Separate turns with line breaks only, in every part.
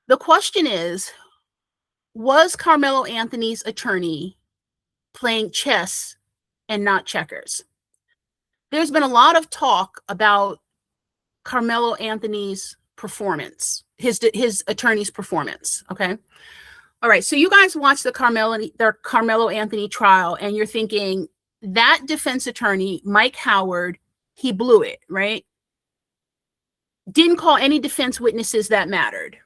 The question is, was Carmelo Anthony's attorney playing chess and not checkers? There's been a lot of talk about Carmelo Anthony's performance, his attorney's performance. Okay. All right. So you guys watched the Carmelo Anthony trial, and you're thinking that defense attorney, Mike Howard, he blew it, right? Didn't call any defense witnesses that mattered.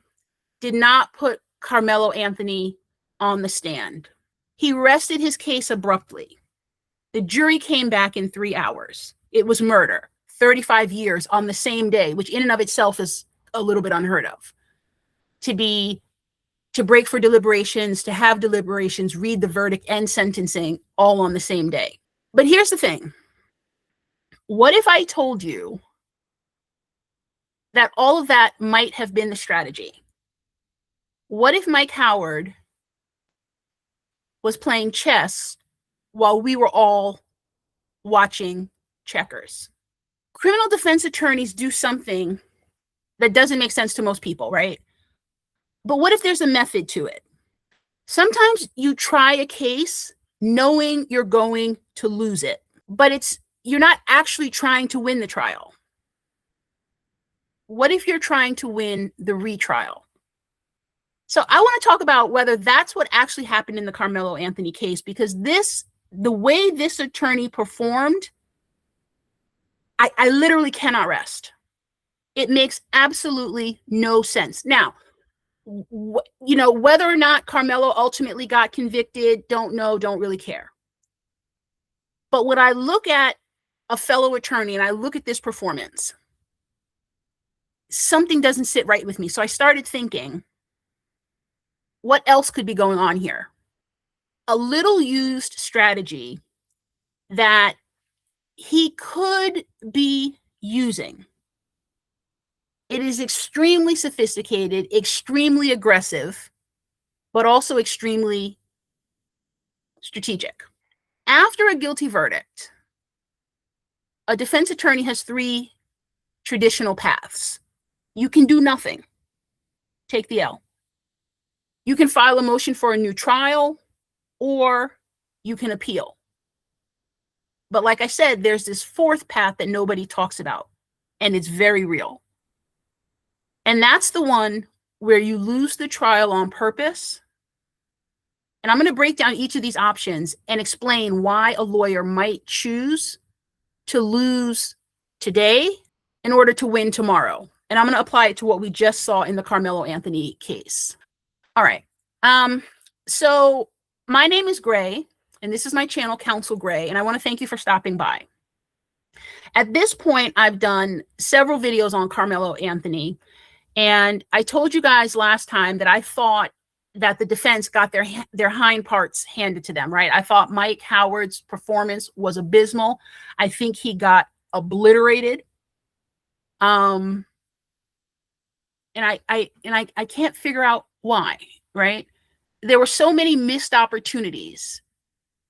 Did not put Carmelo Anthony on the stand. He rested his case abruptly. The jury came back in 3 hours. It was murder, 35 years on the same day, which in and of itself is a little bit unheard of. To break for deliberations, to have deliberations, read the verdict and sentencing all on the same day. But here's the thing. What if I told you that all of that might have been the strategy? What if Mike Howard was playing chess while we were all watching checkers? Criminal defense attorneys do something that doesn't make sense to most people, right? But what if there's a method to it? Sometimes you try a case knowing you're going to lose it, but you're not actually trying to win the trial. What if you're trying to win the retrial? So I want to talk about whether that's what actually happened in the Carmelo Anthony case, because the way this attorney performed, I literally cannot rest. It makes absolutely no sense. Now, whether or not Carmelo ultimately got convicted, don't know, don't really care. But when I look at a fellow attorney and I look at this performance, something doesn't sit right with me. So I started thinking, what else could be going on here? A little used strategy that he could be using. It is extremely sophisticated, extremely aggressive, but also extremely strategic. After a guilty verdict, a defense attorney has 3 traditional paths. You can do nothing. Take the L. You can file a motion for a new trial, or you can appeal. But like I said, there's this 4th path that nobody talks about, and it's very real. And that's the one where you lose the trial on purpose. And I'm going to break down each of these options and explain why a lawyer might choose to lose today in order to win tomorrow. And I'm going to apply it to what we just saw in the Carmelo Anthony case. All right. So my name is Gray, and this is my channel, Counsel Gray, and I want to thank you for stopping by. At this point, I've done several videos on Carmelo Anthony, and I told you guys last time that I thought that the defense got their hind parts handed to them, right? I thought Mike Howard's performance was abysmal. I think he got obliterated. And I can't figure out why, right? There were so many missed opportunities.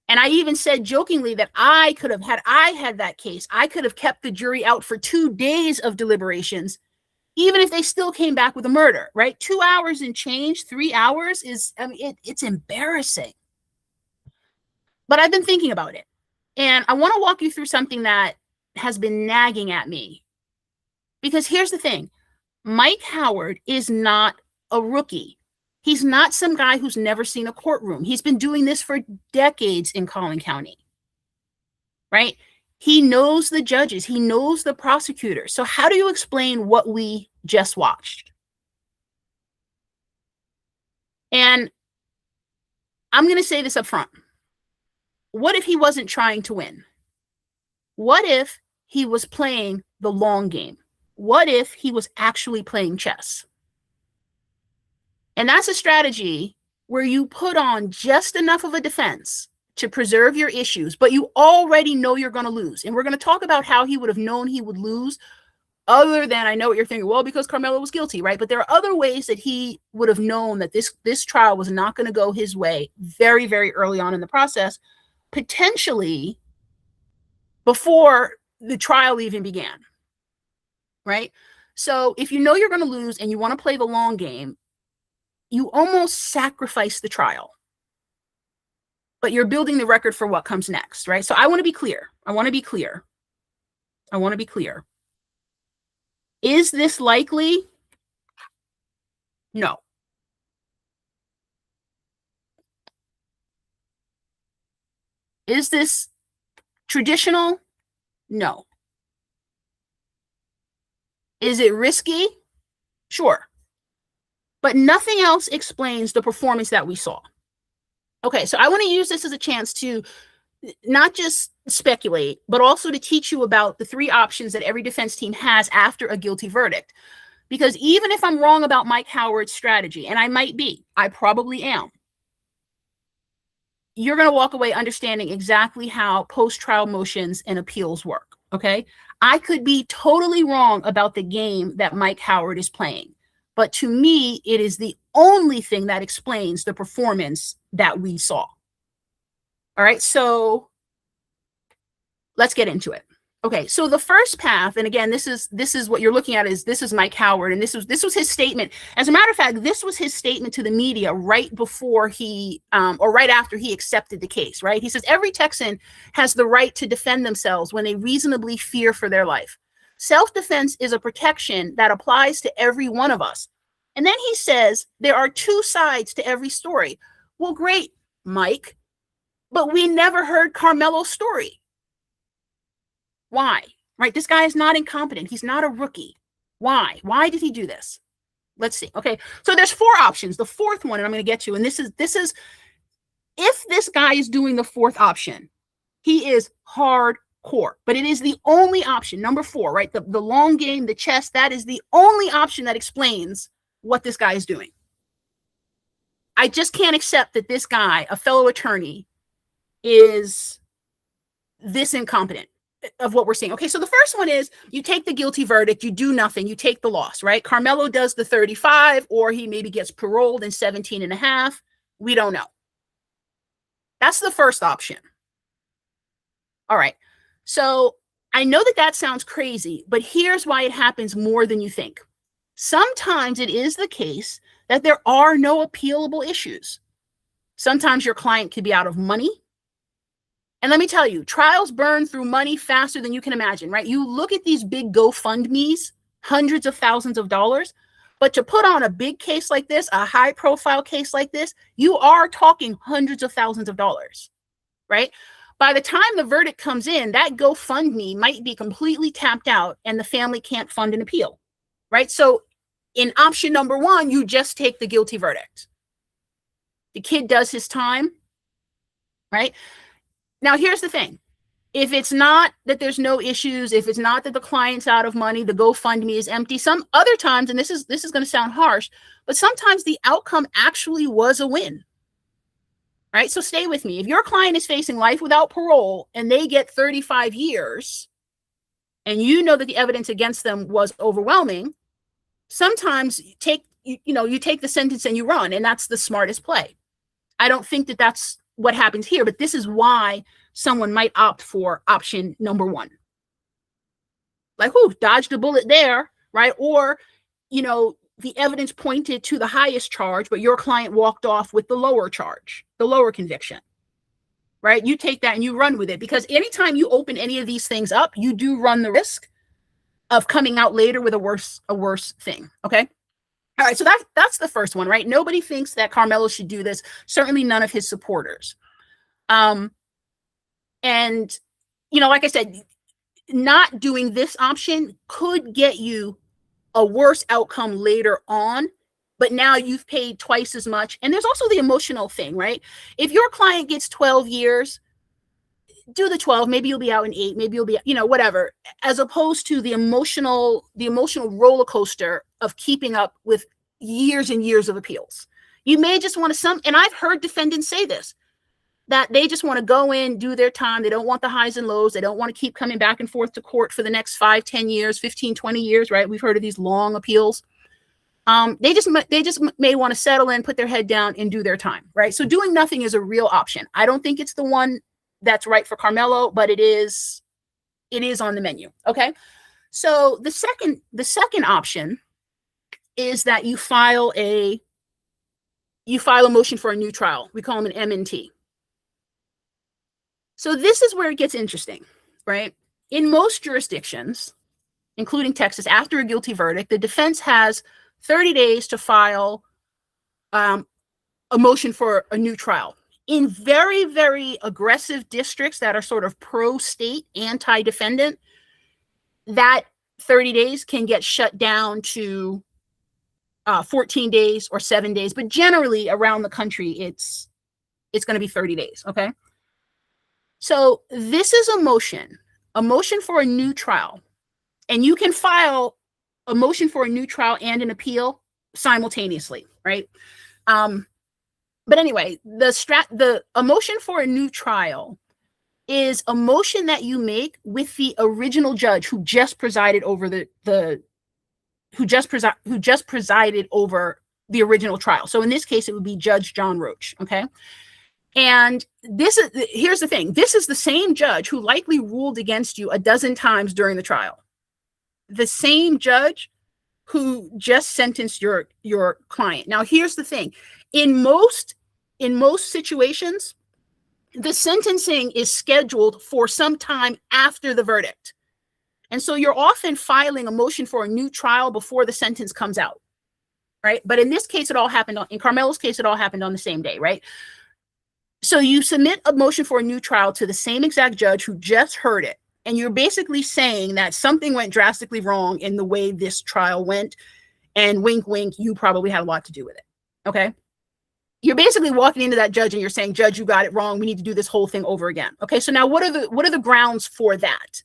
And I even said jokingly that I had that case, I could have kept the jury out for 2 days of deliberations, even if they still came back with a murder, right? 2 hours and change, 3 hours it's embarrassing. But I've been thinking about it. And I want to walk you through something that has been nagging at me. Because here's the thing. Mike Howard is not a rookie. He's not some guy who's never seen a courtroom. He's been doing this for decades in Collin County, right? He knows the judges. He knows the prosecutors. So how do you explain what we just watched? And I'm going to say this up front. What if he wasn't trying to win? What if he was playing the long game? What if he was actually playing chess? And that's a strategy where you put on just enough of a defense to preserve your issues, but you already know you're going to lose. And we're going to talk about how he would have known he would lose, other than, I know what you're thinking, well, because Carmelo was guilty, right? But there are other ways that he would have known that this trial was not going to go his way very, very early on in the process, potentially before the trial even began, right? So if you know you're going to lose and you want to play the long game, you almost sacrifice the trial, but you're building the record for what comes next, right? So I want to be clear. Is this likely? No. Is this traditional? No. Is it risky? Sure. But nothing else explains the performance that we saw. Okay, so I want to use this as a chance to not just speculate, but also to teach you about the three options that every defense team has after a guilty verdict. Because even if I'm wrong about Mike Howard's strategy, and I might be, I probably am, you're going to walk away understanding exactly how post-trial motions and appeals work, okay? I could be totally wrong about the game that Mike Howard is playing, but to me, it is the only thing that explains the performance that we saw. All right, so let's get into it. Okay, so the first path, and again, this is what you're looking at, is this is Mike Howard, and this was his statement. As a matter of fact, this was his statement to the media right before he, or right after he accepted the case, right? He says, every Texan has the right to defend themselves when they reasonably fear for their life. Self-defense is a protection that applies to every one of us. And then he says, there are two sides to every story. Well, great, Mike, but we never heard Karmelo's story. Why? Right? This guy is not incompetent. He's not a rookie. Why? Why did he do this? Let's see. Okay. So there's four options. The fourth one, and I'm going to get to, and this is if this guy is doing the fourth option, he is hardcore, but it is the only option. Number four, right? The long game, the chess, that is the only option that explains what this guy is doing. I just can't accept that this guy, a fellow attorney, is this incompetent of what we're seeing. Okay, so the first one is you take the guilty verdict, you do nothing, you take the loss, right? Karmelo does the 35, or he maybe gets paroled in 17 and a half. We don't know. That's the first option. All right, so I know that sounds crazy, but here's why it happens more than you think. Sometimes it is the case that there are no appealable issues. Sometimes your client could be out of money. And let me tell you, trials burn through money faster than you can imagine, right? You look at these big GoFundMes, hundreds of thousands of dollars, but to put on a big case like this, a high profile case like this, you are talking hundreds of thousands of dollars, right? By the time the verdict comes in, that GoFundMe might be completely tapped out and the family can't fund an appeal, right? So in option number one, you just take the guilty verdict. The kid does his time, right? Now, here's the thing. If it's not that there's no issues, if it's not that the client's out of money, the GoFundMe is empty, some other times, and this is going to sound harsh, but sometimes the outcome actually was a win, right? So stay with me. If your client is facing life without parole and they get 35 years, and you know that the evidence against them was overwhelming, sometimes you take the sentence and you run, and that's the smartest play. I don't think that that's what happens here, but this is why someone might opt for option number one. Like, whoo, dodged a bullet there, right? Or, the evidence pointed to the highest charge, but your client walked off with the lower charge, the lower conviction, right? You take that and you run with it, because anytime you open any of these things up, you do run the risk of coming out later with a worse thing, okay? All right, so that's the first one, right? Nobody thinks that Karmelo should do this. Certainly none of his supporters. And, like I said, not doing this option could get you a worse outcome later on, but now you've paid twice as much. And there's also the emotional thing, right? If your client gets 12 years, do the 12, maybe you'll be out in 8, maybe you'll be, whatever, as opposed to the emotional roller coaster of keeping up with years and years of appeals. You may just want to and I've heard defendants say this, that they just want to go in, do their time. They don't want the highs and lows. They don't want to keep coming back and forth to court for the next 5, 10 years, 15, 20 years, right? We've heard of these long appeals. They just may want to settle in, put their head down and do their time, right? So doing nothing is a real option. I don't think it's the one that's right for Karmelo, but it is on the menu. Okay. So the second option is that you file a you file a motion for a new trial. We call them an M&T. So this is where it gets interesting, right? In most jurisdictions, including Texas, after a guilty verdict, the defense has 30 days to file a motion for a new trial. In very, very aggressive districts that are sort of pro-state, anti-defendant, that 30 days can get shut down to 14 days or 7 days. But generally around the country, it's going to be 30 days, okay? So this is a motion for a new trial. And you can file a motion for a new trial and an appeal simultaneously, right? But anyway, a motion for a new trial is a motion that you make with the original judge who just presided over who just presided over the original trial. So in this case, it would be Judge John Roach, okay? And here's the thing. This is the same judge who likely ruled against you a dozen times during the trial. The same judge who just sentenced your client. Now, here's the thing. In most situations, the sentencing is scheduled for some time after the verdict. And so you're often filing a motion for a new trial before the sentence comes out, right? But in this case, in Karmelo's case, it all happened on the same day, right? So you submit a motion for a new trial to the same exact judge who just heard it. And you're basically saying that something went drastically wrong in the way this trial went. And wink, wink, you probably had a lot to do with it, okay? You're basically walking into that judge and you're saying, Judge, you got it wrong. We need to do this whole thing over again. Okay, so now what are the grounds for that?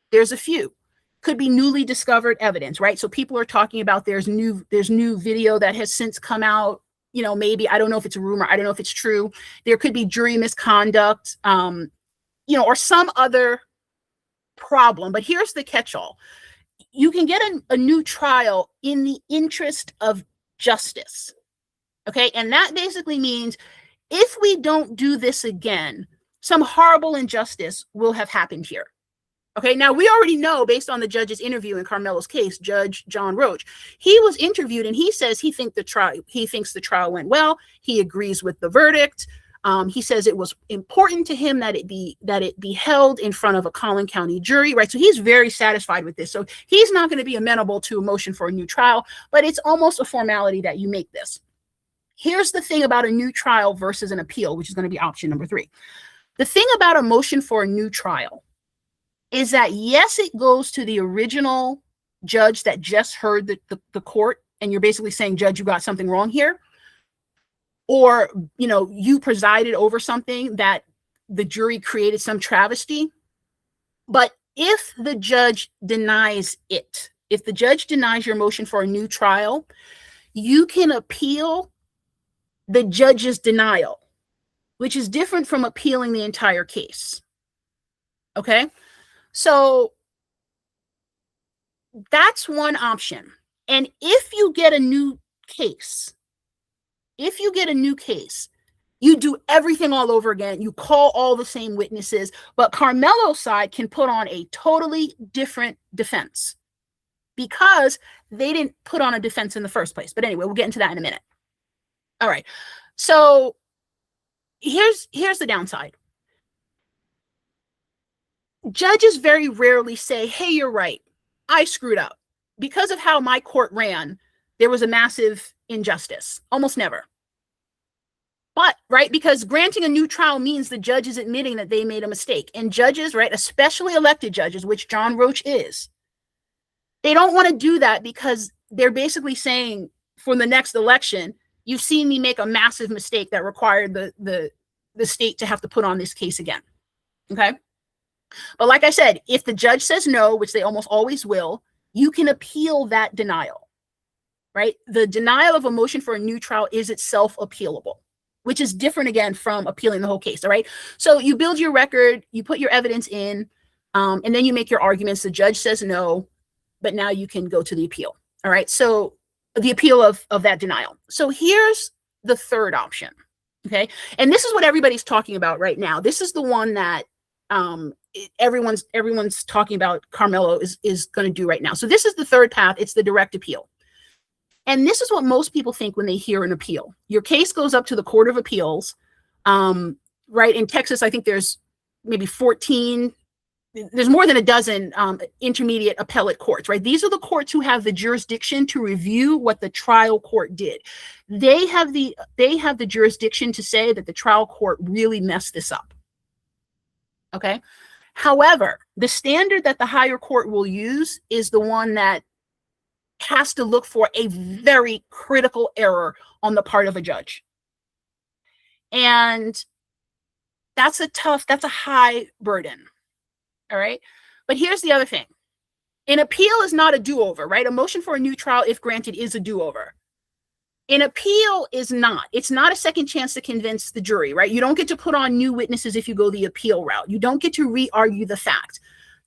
There's a few. Could be newly discovered evidence, right? So people are talking about there's new video that has since come out. You know, maybe, I don't know if it's a rumor, I don't know if it's true. There could be jury misconduct, or some other problem. But here's the catch-all. You can get a new trial in the interest of justice. Okay, and that basically means if we don't do this again, some horrible injustice will have happened here. Okay, now we already know, based on the judge's interview in Karmelo's case, Judge John Roach, he was interviewed and he says he thinks the trial went well. He agrees with the verdict. He says it was important to him that it be held in front of a Collin County jury, right? So he's very satisfied with this. So he's not going to be amenable to a motion for a new trial, but it's almost a formality that you make this. Here's the thing about a new trial versus an appeal, which is going to be option number 3. The thing about a motion for a new trial is that, yes, it goes to the original judge that just heard the court, and you're basically saying, Judge, you got something wrong here. Or, you presided over something that the jury created some travesty. But if the judge denies it, if the judge denies your motion for a new trial, you can appeal the judge's denial, which is different from appealing the entire case. Okay? So that's one option. And if you get a new case, you do everything all over again. You call all the same witnesses, but Karmelo's side can put on a totally different defense because they didn't put on a defense in the first place. But anyway, we'll get into that in a minute. All right. So here's the downside. Judges very rarely say, hey, you're right. I screwed up. Because of how my court ran, there was a massive injustice. Almost never. But, right, because granting a new trial means the judge is admitting that they made a mistake. And judges, right, especially elected judges, which John Roach is, they don't want to do that because they're basically saying for the next election, you've seen me make a massive mistake that required the state to have to put on this case again. Okay? But like I said, if the judge says no, which they almost always will, you can appeal that denial, right? The denial of a motion for a new trial is itself appealable, which is different again from appealing the whole case, all right? So you build your record, you put your evidence in, and then you make your arguments. The judge says no, but now you can go to the appeal, all right? So the appeal of that denial. So here's the third option, okay? And this is what everybody's talking about right now. This is the one that everyone's talking about Karmelo is going to do right now. So this is the third path. It's the direct appeal. And this is what most people think when they hear an appeal. Your case goes up to the Court of Appeals, right? In Texas, I think there's maybe 14, there's more than a dozen intermediate appellate courts, right? These are the courts who have the jurisdiction to review what the trial court did. They have the jurisdiction to say that the trial court really messed this up. Okay. However, the standard that the higher court will use is the one that has to look for a very critical error on the part of a judge. And that's a high burden. All right. But here's the other thing. An appeal is not a do-over, right? A motion for a new trial, if granted, is a do-over. An appeal is not. It's not a second chance to convince the jury, right? You don't get to put on new witnesses if you go the appeal route. You don't get to re-argue the fact.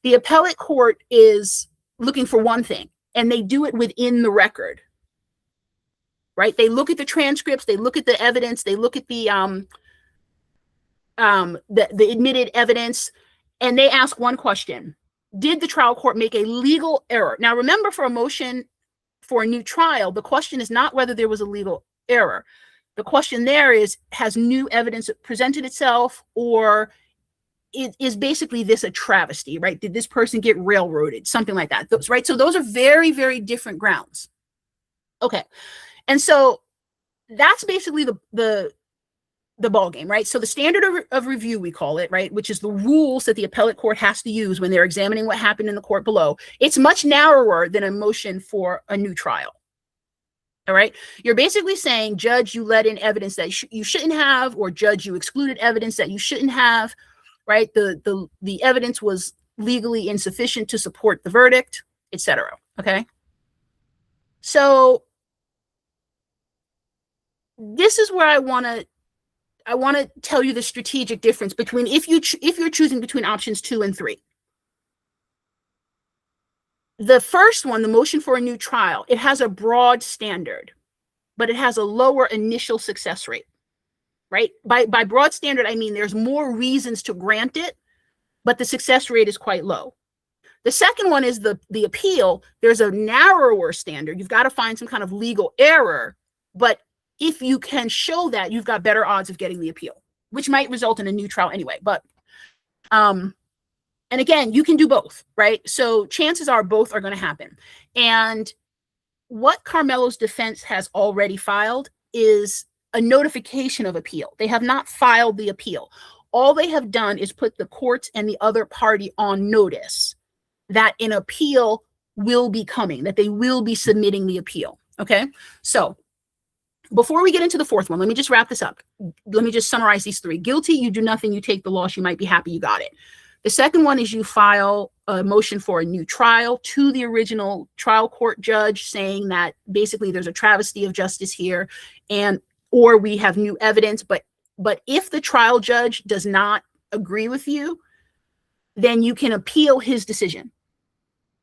The appellate court is looking for one thing, and they do it within the record, right? They look at the transcripts, they look at the evidence, they look at the admitted evidence, and they ask one question. Did the trial court make a legal error? Now, remember, for a motion for a new trial, the question is not whether there was a legal error. The question there is, has new evidence presented itself, or is basically this a travesty, right? Did this person get railroaded? Something like that, right? So those are very, very different grounds. Okay. And so that's basically the ball game, right? So the standard of review, we call it, right, which is the rules that the appellate court has to use when they're examining what happened in the court below. It's much narrower than a motion for a new trial. All right. You're basically saying, judge, you let in evidence that you shouldn't have, or judge, you excluded evidence that you shouldn't have, right? The evidence was legally insufficient to support the verdict, etc. Okay. So this is where I want to tell you the strategic difference between if you're choosing between options 2 and 3. The first one, the motion for a new trial, it has a broad standard, but it has a lower initial success rate, right? By broad standard, I mean there's more reasons to grant it, but the success rate is quite low. The second one is the appeal. There's a narrower standard. You've got to find some kind of legal error, but if you can show that, you've got better odds of getting the appeal, which might result in a new trial anyway. But, and again, you can do both, right? So chances are both are going to happen. And what Karmelo's defense has already filed is a notification of appeal. They have not filed the appeal. All they have done is put the courts and the other party on notice that an appeal will be coming, that they will be submitting the appeal. Okay. So before we get into the fourth one, let me just wrap this up. Let me just summarize these 3. Guilty, you do nothing, you take the loss, you might be happy you got it. The second one is you file a motion for a new trial to the original trial court judge, saying that basically there's a travesty of justice here, or we have new evidence. But if the trial judge does not agree with you, then you can appeal his decision.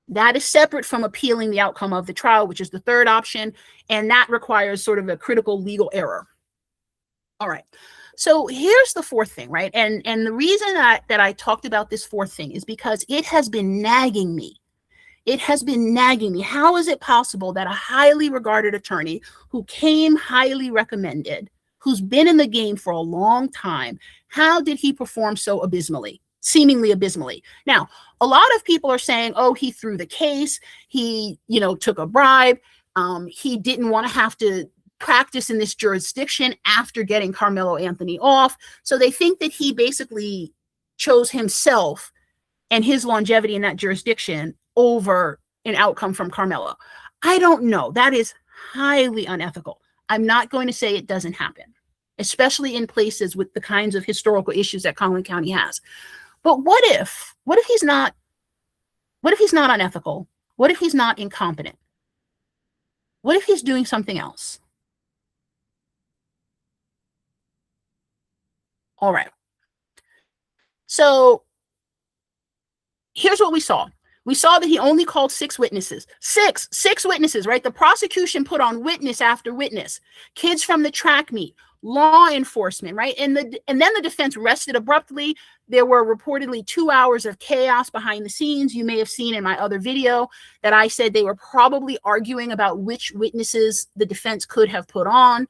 That is separate from appealing the outcome of the trial, which is the third option, and that requires sort of a critical legal error. All right. So here's the fourth thing, right? And the reason that I talked about this fourth thing is because it has been nagging me. It has been nagging me. How is it possible that a highly regarded attorney who came highly recommended, who's been in the game for a long time, how did he perform so abysmally? Seemingly abysmally. Now, a lot of people are saying, oh, he threw the case. He, took a bribe. He didn't want to have to practice in this jurisdiction after getting Karmelo Anthony off. So they think that he basically chose himself and his longevity in that jurisdiction over an outcome from Karmelo. I don't know. That is highly unethical. I'm not going to say it doesn't happen, especially in places with the kinds of historical issues that Collin County has. But what if he's not unethical? What if he's not incompetent? What if he's doing something else? All right. So here's what we saw. We saw that he only called 6 witnesses. Six witnesses, right? The prosecution put on witness after witness. Kids from the track meet, law enforcement, right? And then the defense rested abruptly. There were reportedly 2 hours of chaos behind the scenes. You may have seen in my other video that I said they were probably arguing about which witnesses the defense could have put on.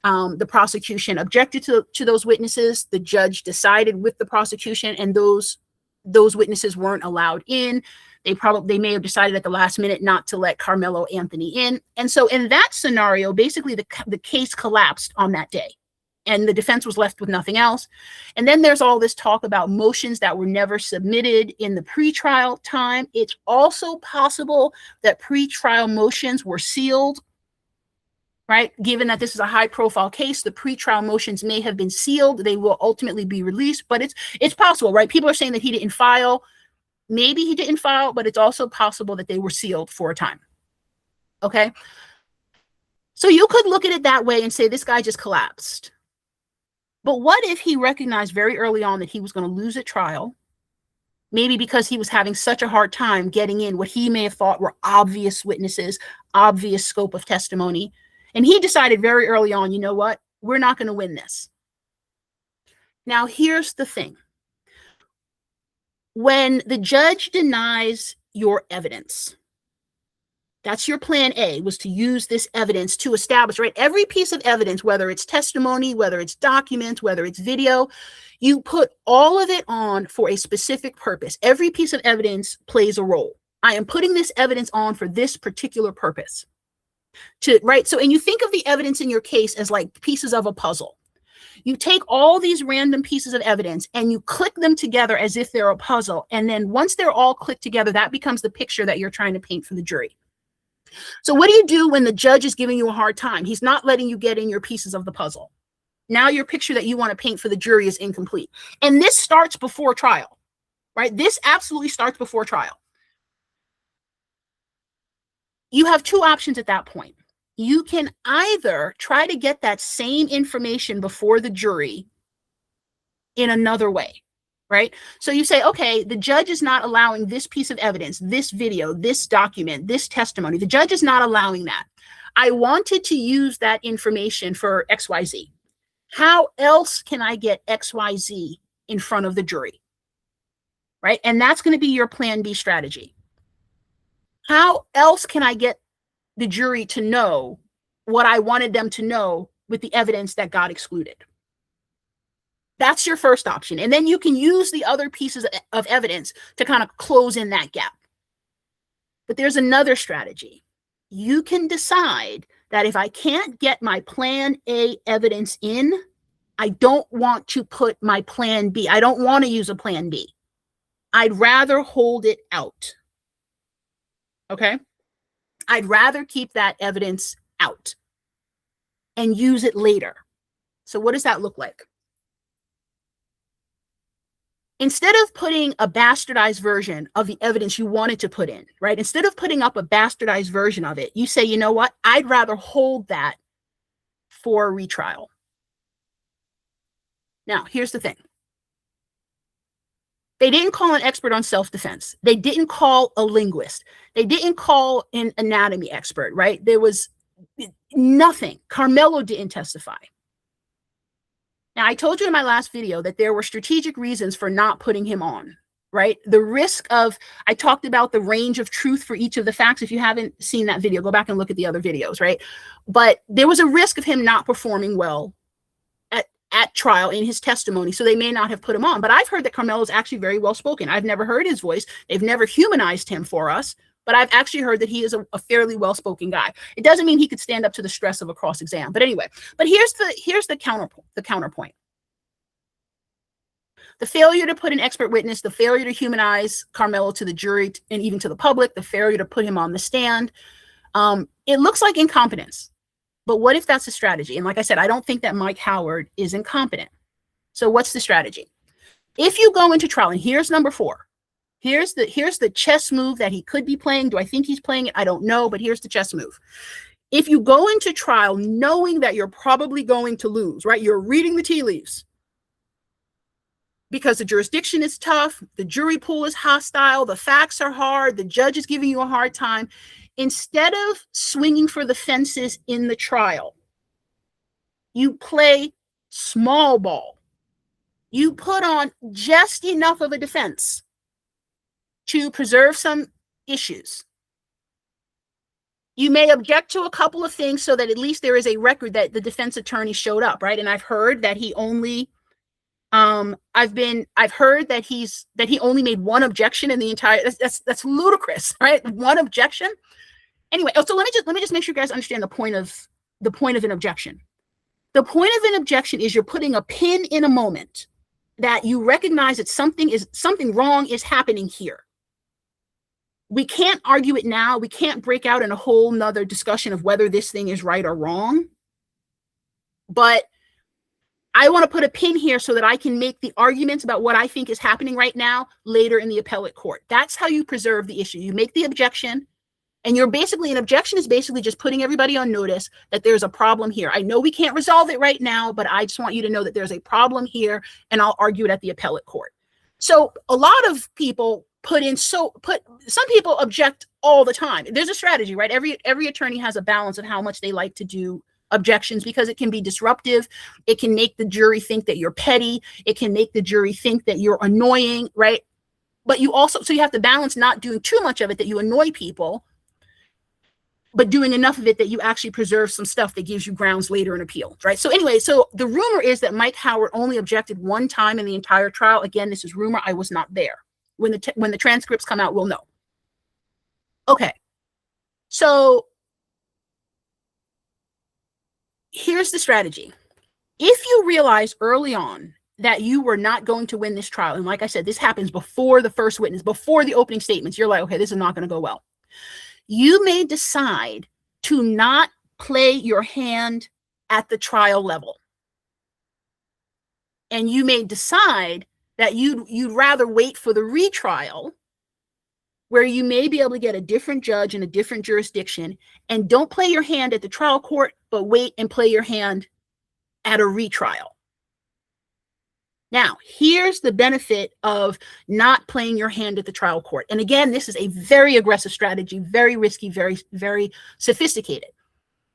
The prosecution objected to those witnesses. The judge decided with the prosecution, and those witnesses weren't allowed in. They may have decided at the last minute not to let Karmelo Anthony in. And so in that scenario, basically the case collapsed on that day, and the defense was left with nothing else. And then there's all this talk about motions that were never submitted in the pretrial time. It's also possible that pretrial motions were sealed, right? Given that this is a high profile case, the pretrial motions may have been sealed. They will ultimately be released, but it's possible, right? People are saying that he didn't file. Maybe he didn't file, but it's also possible that they were sealed for a time. Okay. So you could look at it that way and say this guy just collapsed. But what if he recognized very early on that he was going to lose at trial? Maybe because he was having such a hard time getting in what he may have thought were obvious witnesses, obvious scope of testimony. And he decided very early on, you know what? We're not going to win this. Now, here's the thing. When the judge denies your evidence, that's your plan A, was to use this evidence to establish, right? Every piece of evidence, whether it's testimony, whether it's documents, whether it's video, you put all of it on for a specific purpose. Every piece of evidence plays a role. I am putting this evidence on for this particular purpose. Right? So, and you think of the evidence in your case as like pieces of a puzzle. You take all these random pieces of evidence and you click them together as if they're a puzzle. And then once they're all clicked together, that becomes the picture that you're trying to paint for the jury. So what do you do when the judge is giving you a hard time? He's not letting you get in your pieces of the puzzle. Now your picture that you want to paint for the jury is incomplete. And this starts before trial, right? This absolutely starts before trial. You have two options at that point. You can either try to get that same information before the jury in another way, right? So you say, okay, the judge is not allowing this piece of evidence, this video, this document, this testimony. The judge is not allowing that. I wanted to use that information for XYZ. How else can I get XYZ in front of the jury, right? And that's going to be your plan B strategy. How else can I get the jury to know what I wanted them to know with the evidence that got excluded? That's your first option. And then you can use the other pieces of evidence to kind of close in that gap. But there's another strategy. You can decide that if I can't get my plan A evidence in, I don't want to put my plan B. I don't want to use a plan B. I'd rather hold it out. Okay? I'd rather keep that evidence out and use it later. So what does that look like? Instead of putting a bastardized version of the evidence you wanted to put in, right? Instead of putting up a bastardized version of it, you say, you know what? I'd rather hold that for a retrial. Now, here's the thing. They didn't call an expert on self-defense. They didn't call a linguist. They didn't call an anatomy expert, right? There was nothing. Karmelo didn't testify. Now, I told you in my last video that there were strategic reasons for not putting him on, right? The risk of, I talked about the range of truth for each of the facts. If you haven't seen that video, go back and look at the other videos, right? But there was a risk of him not performing well at trial in his testimony, so they may not have put him on. But I've heard that Karmelo is actually very well spoken. I've never heard his voice. They've never humanized him for us, but I've actually heard that he is a fairly well spoken guy. It doesn't mean he could stand up to the stress of a cross exam. But anyway, but here's the counterpoint. The failure to put an expert witness, the failure to humanize Karmelo to the jury and even to the public, the failure to put him on the stand, it looks like incompetence. But what if that's a strategy? And like I said, I don't think that Mike Howard is incompetent. So what's the strategy? If you go into trial, and here's number 4. Here's the chess move that he could be playing. Do I think he's playing it? I don't know, but here's the chess move. If you go into trial knowing that you're probably going to lose, right? You're reading the tea leaves because the jurisdiction is tough, the jury pool is hostile, the facts are hard, the judge is giving you a hard time. Instead of swinging for the fences in the trial, You play small ball. You put on just enough of a defense to preserve some issues. You may object to a couple of things so that at least there is a record that the defense attorney showed up, right? And I've heard that he only I've heard that he only made one objection in the entire, that's ludicrous, right? One objection. Anyway, so let me just make sure you guys understand the point of an objection. The point of an objection is you're putting a pin in a moment that you recognize that something wrong is happening here. We can't argue it now. We can't break out in a whole nother discussion of whether this thing is right or wrong. But I want to put a pin here so that I can make the arguments about what I think is happening right now later in the appellate court. That's how you preserve the issue. You make the objection, and an objection is basically just putting everybody on notice that there's a problem here. I know we can't resolve it right now, but I just want you to know that there's a problem here, and I'll argue it at the appellate court. So a lot of people some people object all the time. There's a strategy, right? Every attorney has a balance of how much they like to do objections because it can be disruptive. It can make the jury think that you're petty. It can make the jury think that you're annoying, right? But you have to balance not doing too much of it that you annoy people, but doing enough of it that you actually preserve some stuff that gives you grounds later in appeal, right? So anyway, so the rumor is that Mike Howard only objected one time in the entire trial. Again, this is rumor. I was not there. When the transcripts come out, we'll know. Okay. So here's the strategy. If you realize early on that you were not going to win this trial, and like I said, this happens before the first witness, before the opening statements, you're like, okay, this is not going to go well. You may decide to not play your hand at the trial level. And you may decide that you'd rather wait for the retrial, where you may be able to get a different judge in a different jurisdiction, and don't play your hand at the trial court, but wait and play your hand at a retrial. Now, here's the benefit of not playing your hand at the trial court. And again, this is a very aggressive strategy, very risky, very, very sophisticated.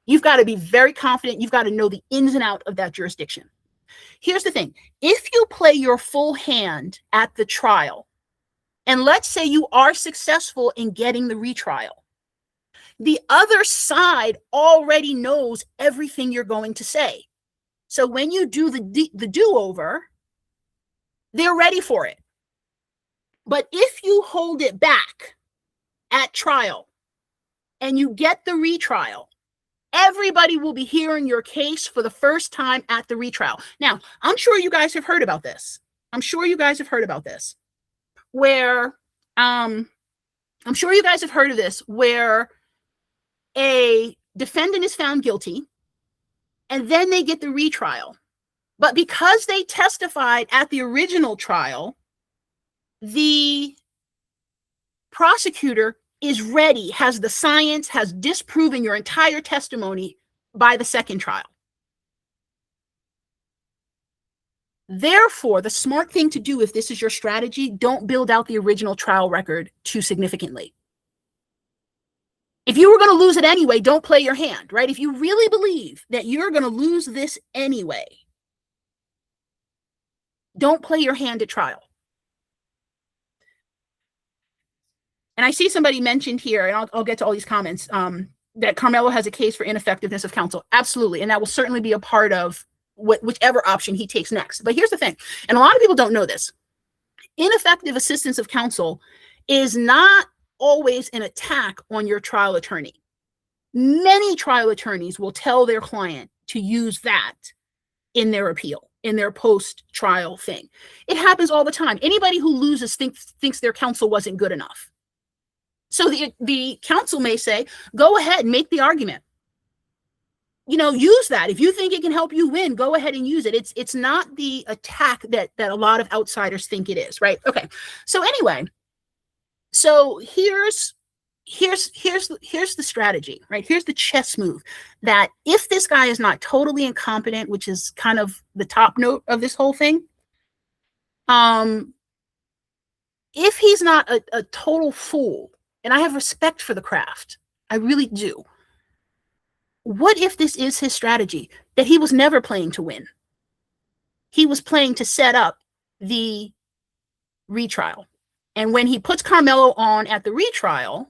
You've got to be very confident. You've got to know the ins and outs of that jurisdiction. Here's the thing. If you play your full hand at the trial, and let's say you are successful in getting the retrial, the other side already knows everything you're going to say. So when you do the do-over, they're ready for it. But if you hold it back at trial and you get the retrial, everybody will be hearing your case for the first time at the retrial. Now, I'm sure you guys have heard about this. Where where a defendant is found guilty and then they get the retrial. But because they testified at the original trial, the prosecutor is ready, has the science, has disproven your entire testimony by the second trial. Therefore, the smart thing to do if this is your strategy, don't build out the original trial record too significantly. If you were going to lose it anyway, don't play your hand, right? If you really believe that you're going to lose this anyway, don't play your hand at trial. And I see somebody mentioned here, and I'll get to all these comments, that Karmelo has a case for ineffectiveness of counsel. Absolutely. And that will certainly be a part of whichever option he takes next. But here's the thing, and a lot of people don't know this. Ineffective assistance of counsel is not always an attack on your trial attorney. Many trial attorneys will tell their client to use that in their appeal, in their post-trial thing. It happens all the time. Anybody who loses thinks their counsel wasn't good enough. So the counsel may say, go ahead and make the argument. Use that. If you think it can help you win, go ahead and use it. It's not the attack that a lot of outsiders think it is, right? Okay. So anyway, so here's the strategy, right? Here's the chess move that if this guy is not totally incompetent, which is kind of the top note of this whole thing, if he's not a total fool, and I have respect for the craft, I really do. What if this is his strategy? that he was never playing to win. He was playing to set up the retrial. And when he puts Karmelo on at the retrial,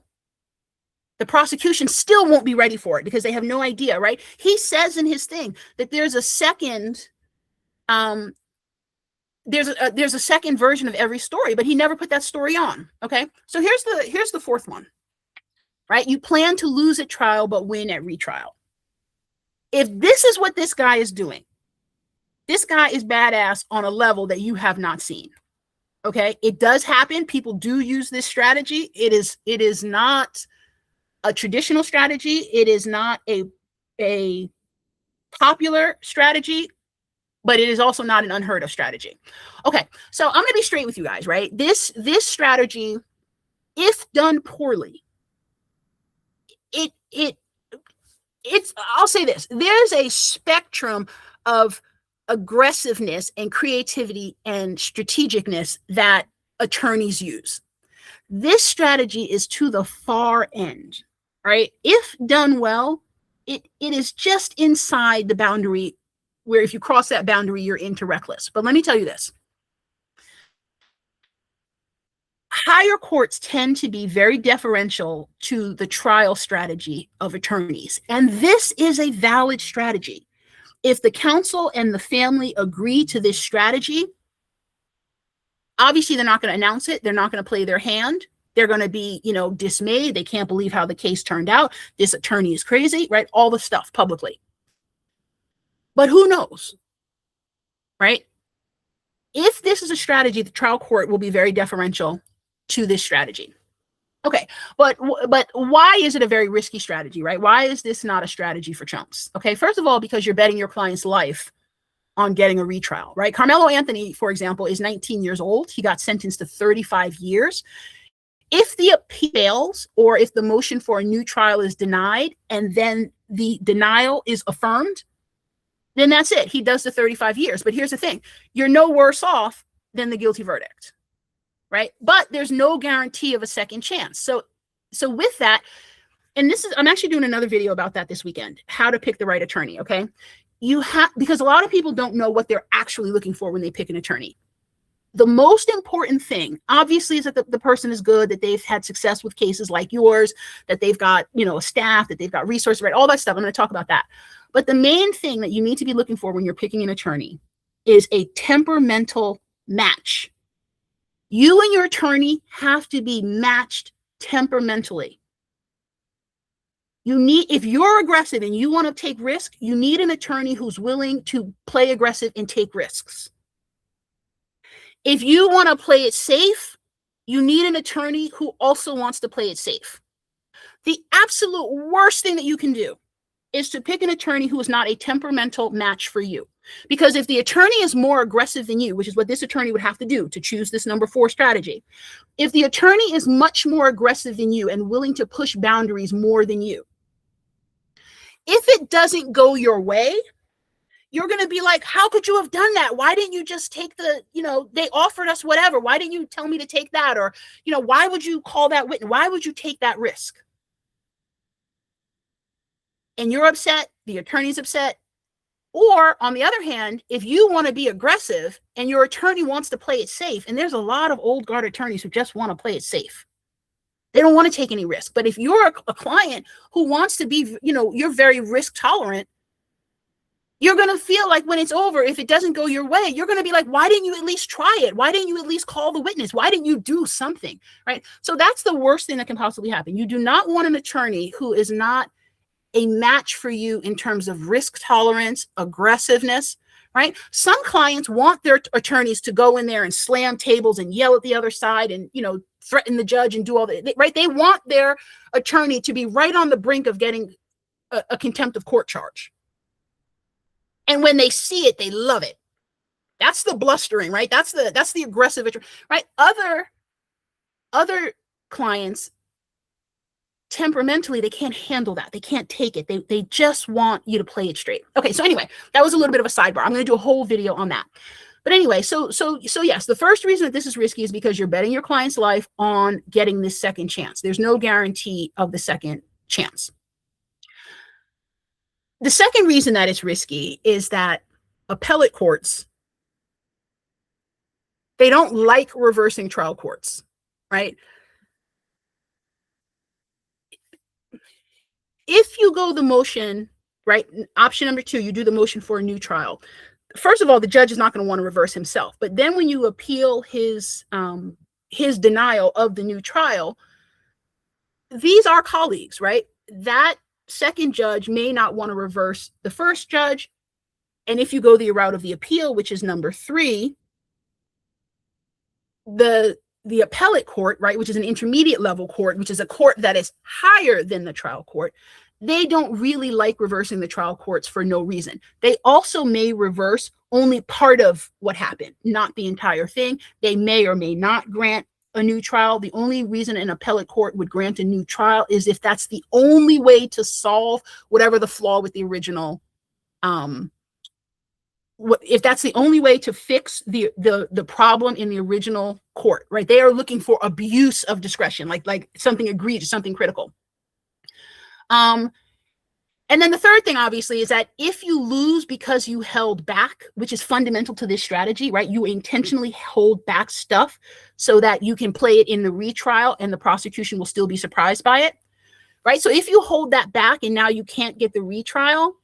the prosecution still won't be ready for it because they have no idea, right? He says in his thing that there's a second there's a second version of every story, but he never put that story on. Okay, so here's the fourth one, right? You plan to lose at trial but win at retrial. If this is what this guy is doing, this guy is badass on a level that you have not seen. Okay, it does happen. People do use this strategy. It is not a traditional strategy. It is not a popular strategy, but it is also not an unheard of strategy. Okay, so I'm going to be straight with you guys, right? This strategy, if done poorly, it's I'll say this. There's a spectrum of aggressiveness and creativity and strategicness that attorneys use. This strategy is to the far end, right? If done well, it is just inside the boundary where if you cross that boundary, you're into reckless. But let me tell you this. Higher courts tend to be very deferential to the trial strategy of attorneys. And this is a valid strategy. If the counsel and the family agree to this strategy, obviously they're not going to announce it. They're not going to play their hand. They're going to be, dismayed. They can't believe how the case turned out. This attorney is crazy, right? All the stuff publicly. But who knows, right? If this is a strategy, the trial court will be very deferential to this strategy. Okay, but why is it a very risky strategy, right? Why is this not a strategy for chumps? Okay, first of all, because you're betting your client's life on getting a retrial, right? Karmelo Anthony, for example, is 19 years old. He got sentenced to 35 years. If the appeal fails, or if the motion for a new trial is denied, and then the denial is affirmed, then that's it. He does the 35 years. But here's the thing. You're no worse off than the guilty verdict, right? But there's no guarantee of a second chance. So with that, and I'm actually doing another video about that this weekend, how to pick the right attorney, okay? Because a lot of people don't know what they're actually looking for when they pick an attorney. The most important thing, obviously, is that the person is good, that they've had success with cases like yours, that they've got, a staff, that they've got resources, right? All that stuff. I'm going to talk about that. But the main thing that you need to be looking for when you're picking an attorney is a temperamental match. You and your attorney have to be matched temperamentally. If you're aggressive and you want to take risk, you need an attorney who's willing to play aggressive and take risks. If you want to play it safe, you need an attorney who also wants to play it safe. The absolute worst thing that you can do is to pick an attorney who is not a temperamental match for you. Because if the attorney is more aggressive than you, which is what this attorney would have to do to choose this number 4 strategy, if the attorney is much more aggressive than you and willing to push boundaries more than you, if it doesn't go your way, you're going to be like, how could you have done that? Why didn't you just take they offered us whatever. Why didn't you tell me to take that? Or, why would you call that witness? Why would you take that risk? And you're upset, the attorney's upset. Or on the other hand, if you want to be aggressive and your attorney wants to play it safe, and there's a lot of old guard attorneys who just want to play it safe. They don't want to take any risk. But if you're a client who wants to be, you're very risk tolerant, you're going to feel like when it's over, if it doesn't go your way, you're going to be like, why didn't you at least try it? Why didn't you at least call the witness? Why didn't you do something, right? So that's the worst thing that can possibly happen. You do not want an attorney who is not a match for you in terms of risk tolerance, aggressiveness, right? Some clients want their attorneys to go in there and slam tables and yell at the other side and, threaten the judge and do all that, right? They want their attorney to be right on the brink of getting a contempt of court charge. And when they see it, they love it. That's the blustering, right? That's the aggressive, right? Other clients, temperamentally, they can't handle that. They can't take it. They just want you to play it straight. Okay, so anyway, that was a little bit of a sidebar. I'm going to do a whole video on that. But anyway, so yes, the first reason that this is risky is because you're betting your client's life on getting this second chance. There's no guarantee of the second chance. The second reason that it's risky is that appellate courts, they don't like reversing trial courts, right? If you go the motion, right, option number 2, you do the motion for a new trial. First of all, the judge is not going to want to reverse himself. But then when you appeal his denial of the new trial, these are colleagues, right? That second judge may not want to reverse the first judge. And if you go the route of the appeal, which is number 3, the appellate court, right, which is an intermediate level court, which is a court that is higher than the trial court, they don't really like reversing the trial courts for no reason. They also may reverse only part of what happened, not the entire thing. They may or may not grant a new trial. The only reason an appellate court would grant a new trial is if that's the only way to solve whatever the flaw with the original, if that's the only way to fix the problem in the original court, right? They are looking for abuse of discretion, like something egregious, something critical. And then the third thing, obviously, is that if you lose because you held back, which is fundamental to this strategy, right? You intentionally hold back stuff so that you can play it in the retrial and the prosecution will still be surprised by it, right? So if you hold that back and now you can't get the retrial,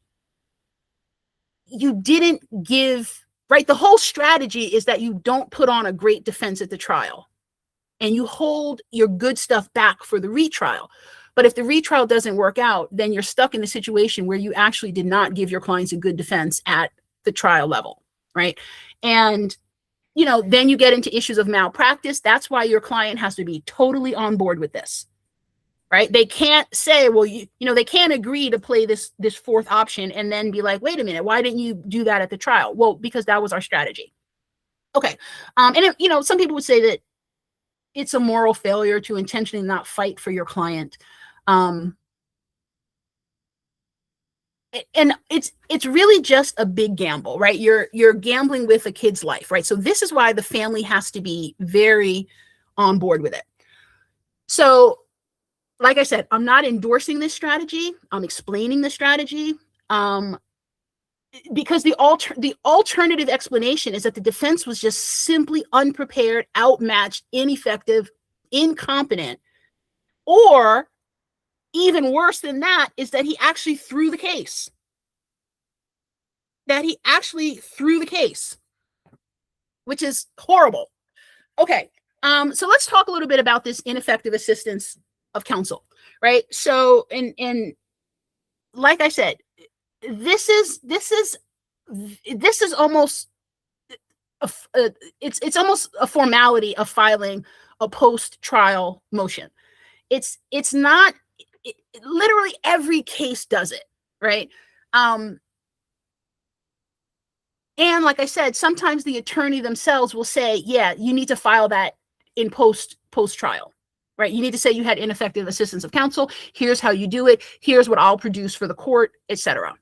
you didn't give, right? The whole strategy is that you don't put on a great defense at the trial and you hold your good stuff back for the retrial. But if the retrial doesn't work out, then you're stuck in a situation where you actually did not give your clients a good defense at the trial level, right? And, then you get into issues of malpractice. That's why your client has to be totally on board with this, right? They can't say, well, they can't agree to play this fourth option and then be like, wait a minute, why didn't you do that at the trial? Well, because that was our strategy. Okay. And some people would say that it's a moral failure to intentionally not fight for your client. And it's really just a big gamble, right? You're gambling with a kid's life, right? So this is why the family has to be very on board with it. So, like I said, I'm not endorsing this strategy. I'm explaining the strategy. Because the alternative explanation is that the defense was just simply unprepared, outmatched, ineffective, incompetent, or even worse than that is that he actually threw the case. Which is horrible. Okay, so let's talk a little bit about this ineffective assistance of counsel, right? So, and like I said, this is almost it's almost a formality of filing a post-trial motion. It's not. Literally every case does it, right? And like I said, sometimes the attorney themselves will say, yeah, you need to file that in post-trial, right? You need to say you had ineffective assistance of counsel. Here's how you do it. Here's what I'll produce for the court, etc.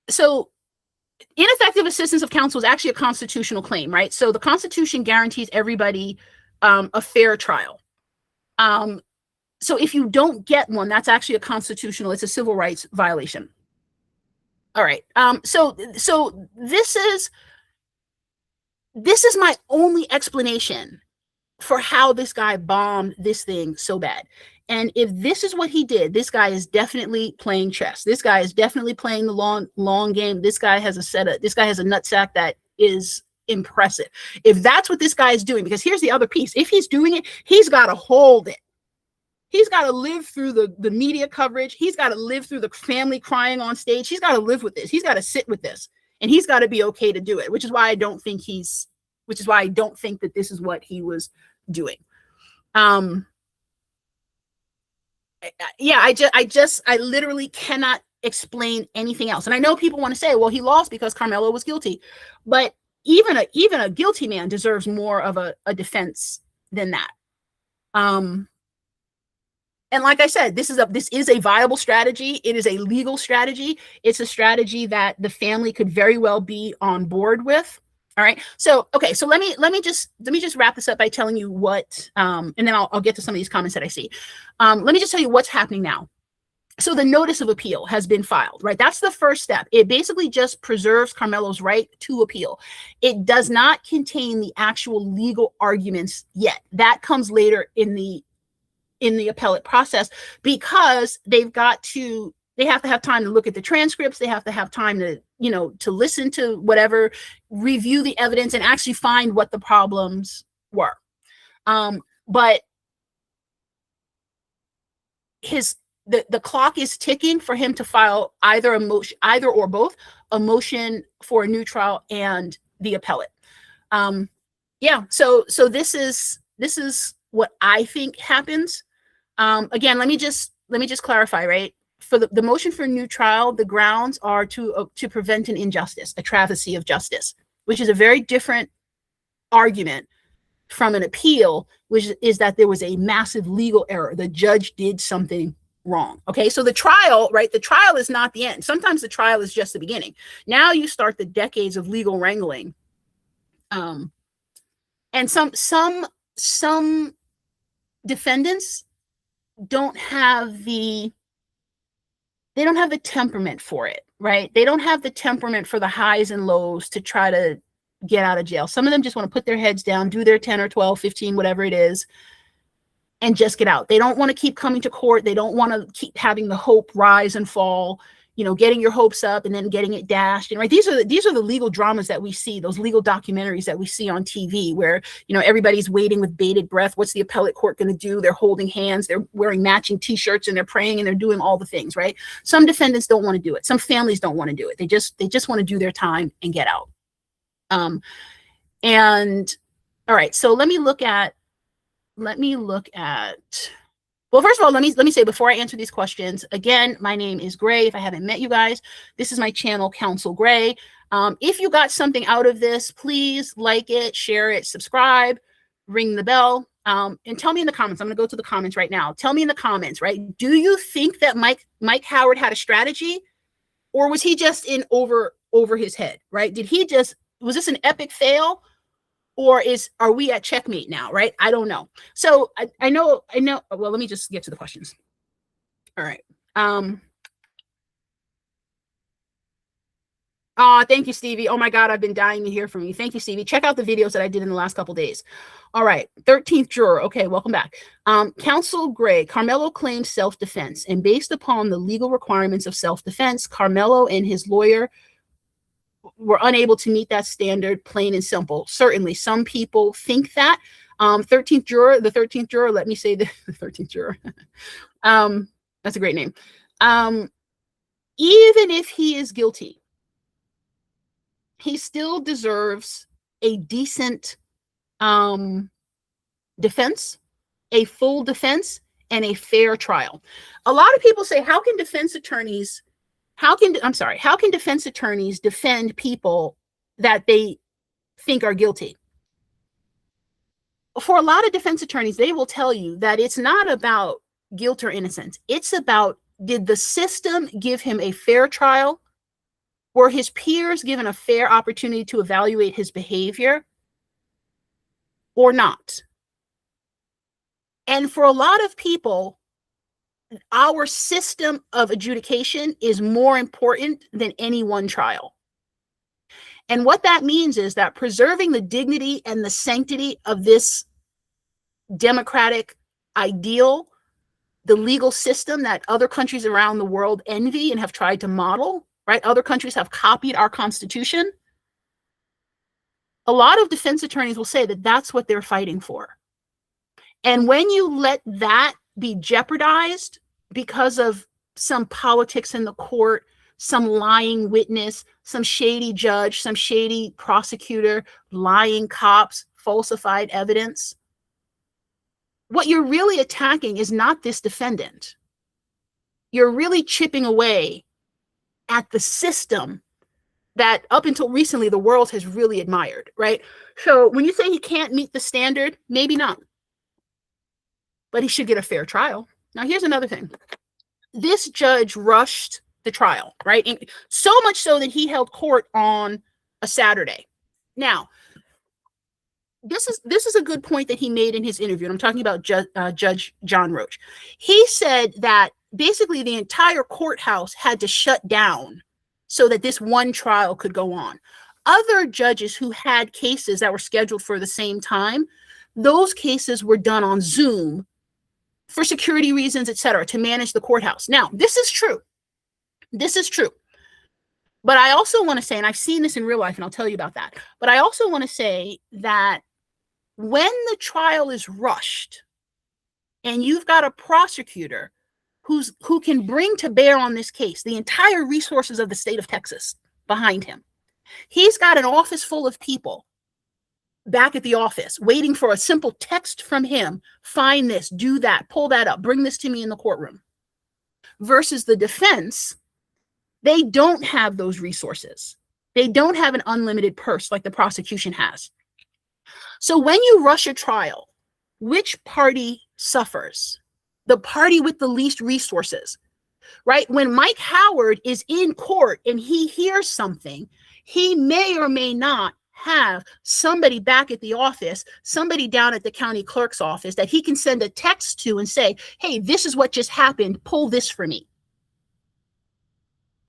So ineffective assistance of counsel is actually a constitutional claim, right? So the Constitution guarantees everybody a fair trial. So if you don't get one, that's actually it's a civil rights violation. All right. So this is my only explanation for how this guy bombed this thing so bad. And if this is what he did, this guy is definitely playing chess. This guy is definitely playing the long game. This guy has a nutsack that is impressive. If that's what this guy is doing, because here's the other piece. If he's doing it, he's got to hold it. He's got to live through the media coverage. He's got to live through the family crying on stage. He's got to live with this. He's got to sit with this. And he's got to be okay to do it, which is why I don't think that this is what he was doing. I literally cannot explain anything else. And I know people want to say, well, he lost because Karmelo was guilty. But even a guilty man deserves more of a defense than that. And like I said, this is a viable strategy. It is a legal strategy. It's a strategy that the family could very well be on board with. All right. So, okay. So let me just wrap this up by telling you what, and then I'll get to some of these comments that I see. Let me just tell you what's happening now. So the notice of appeal has been filed, right? That's the first step. It basically just preserves Karmelo's right to appeal. It does not contain the actual legal arguments yet. That comes later in the appellate process, because they have to have time to look at the transcripts. They have to have time to, to listen to whatever, review the evidence, and actually find what the problems were. But the clock is ticking for him to file either or both a motion for a new trial and the appellate. Yeah. So this is what I think happens. Again, let me just clarify, right? For the motion for a new trial, the grounds are to prevent an injustice, a travesty of justice, which is a very different argument from an appeal, which is that there was a massive legal error. The judge did something wrong. Okay, so the trial, right? The trial is not the end. Sometimes the trial is just the beginning. Now you start the decades of legal wrangling, and some defendants don't have the temperament for it, right? They don't have the temperament for the highs and lows to try to get out of jail. Some of them just want to put their heads down, do their 10 or 12, 15, whatever it is, and just get out. They don't want to keep coming to court. They don't want to keep having the hope rise and fall, getting your hopes up and then getting it dashed. And right, these are the legal dramas that we see, those legal documentaries that we see on TV, where everybody's waiting with bated breath. What's the appellate court going to do? They're holding hands, they're wearing matching T-shirts, and they're praying, and they're doing all the things. Right? Some defendants don't want to do it. Some families don't want to do it. They just want to do their time and get out. And all right, so let me look at. Well, first of all, let me say, before I answer these questions, again, my name is Gray. If I haven't met you guys, this is my channel, Counsel Gray. If you got something out of this, please like it, share it, subscribe, ring the bell, and tell me in the comments. I'm going to go to the comments right now. Tell me in the comments, right? Do you think that Mike Howard had a strategy, or was he just in over his head, right? Was this an epic fail? Or are we at checkmate now, right? I don't know. So I know. Well, let me just get to the questions. All right. Thank you, Stevie. Oh my God, I've been dying to hear from you. Thank you, Stevie. Check out the videos that I did in the last couple days. All right. 13th juror. Okay, welcome back. Counsel Gray, Karmelo claims self-defense, and based upon the legal requirements of self-defense, Karmelo and his lawyer were unable to meet that standard, plain and simple. Certainly, some people think that. 13th juror, the 13th juror, let me say the 13th juror. That's a great name. Even if he is guilty, he still deserves a decent defense, a full defense, and a fair trial. A lot of people say, how can defense attorneys defend people that they think are guilty? For a lot of defense attorneys, they will tell you that it's not about guilt or innocence. It's about, did the system give him a fair trial? Were his peers given a fair opportunity to evaluate his behavior or not? And for a lot of people, our system of adjudication is more important than any one trial. And what that means is that preserving the dignity and the sanctity of this democratic ideal, the legal system that other countries around the world envy and have tried to model, right? Other countries have copied our Constitution. A lot of defense attorneys will say that that's what they're fighting for. And when you let that be jeopardized because of some politics in the court, some lying witness, some shady judge, some shady prosecutor, lying cops, falsified evidence, what you're really attacking is not this defendant. You're really chipping away at the system that up until recently the world has really admired, right? So when you say he can't meet the standard, maybe not, but he should get a fair trial. Now, here's another thing. This judge rushed the trial, right? And so much so that he held court on a Saturday. Now, this is a good point that he made in his interview, and I'm talking about Judge John Roach. He said that basically the entire courthouse had to shut down so that this one trial could go on. Other judges who had cases that were scheduled for the same time, those cases were done on Zoom for security reasons, et cetera, to manage the courthouse. Now, this is true. This is true. But I also want to say, and I've seen this in real life, and I'll tell you about that, but I also want to say that when the trial is rushed and you've got a prosecutor who can bring to bear on this case the entire resources of the state of Texas behind him, he's got an office full of people back at the office waiting for a simple text from him: find this, do that, pull that up, bring this to me in the courtroom. Versus the defense, they don't have those resources. They don't have an unlimited purse like the prosecution has. So when you rush a trial, which party suffers? The party with the least resources, right? When Mike Howard is in court and he hears something, he may or may not have somebody back at the office, somebody down at the county clerk's office that he can send a text to and say, hey, this is what just happened, pull this for me.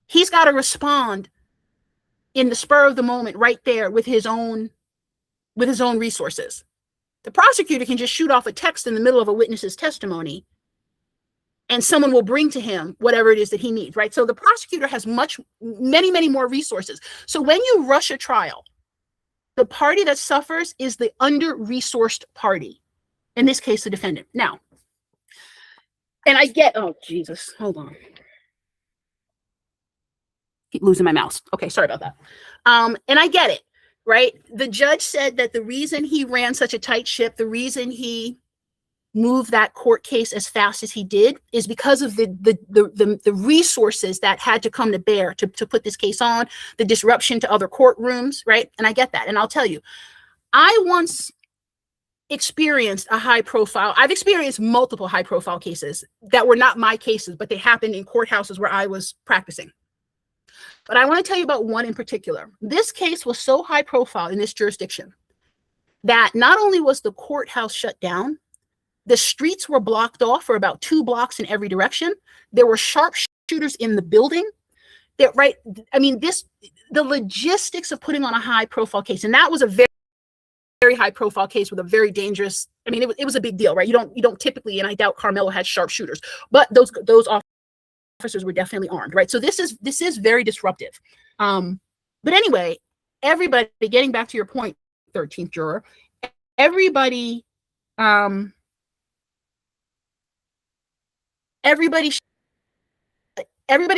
He's got to respond in the spur of the moment right there with his own resources. The prosecutor can just shoot off a text in the middle of a witness's testimony and someone will bring to him whatever it is that he needs, right? So the prosecutor has many more resources. So when you rush a trial, the party that suffers is the under-resourced party, in this case, the defendant. Now, and I get, oh, Jesus, hold on. Keep losing my mouse. Okay, sorry about that. And I get it, right? The judge said that the reason he ran such a tight ship, the reason he moved that court case as fast as he did, is because of the resources that had to come to bear to put this case on, the disruption to other courtrooms, right? And I get that. And I'll tell you, I once experienced I've experienced multiple high profile cases that were not my cases, but they happened in courthouses where I was practicing. But I want to tell you about one in particular. This case was so high profile in this jurisdiction that not only was the courthouse shut down, the streets were blocked off for about 2 blocks in every direction. There were sharpshooters in the building. Right? I mean, the logistics of putting on a high profile case, and that was a very high profile case with a very dangerous, I mean, it was a big deal, right? You don't typically, and I doubt Karmelo had sharpshooters, but those officers were definitely armed, right? So this is very disruptive. But anyway, everybody, getting back to your point, 13th juror, everybody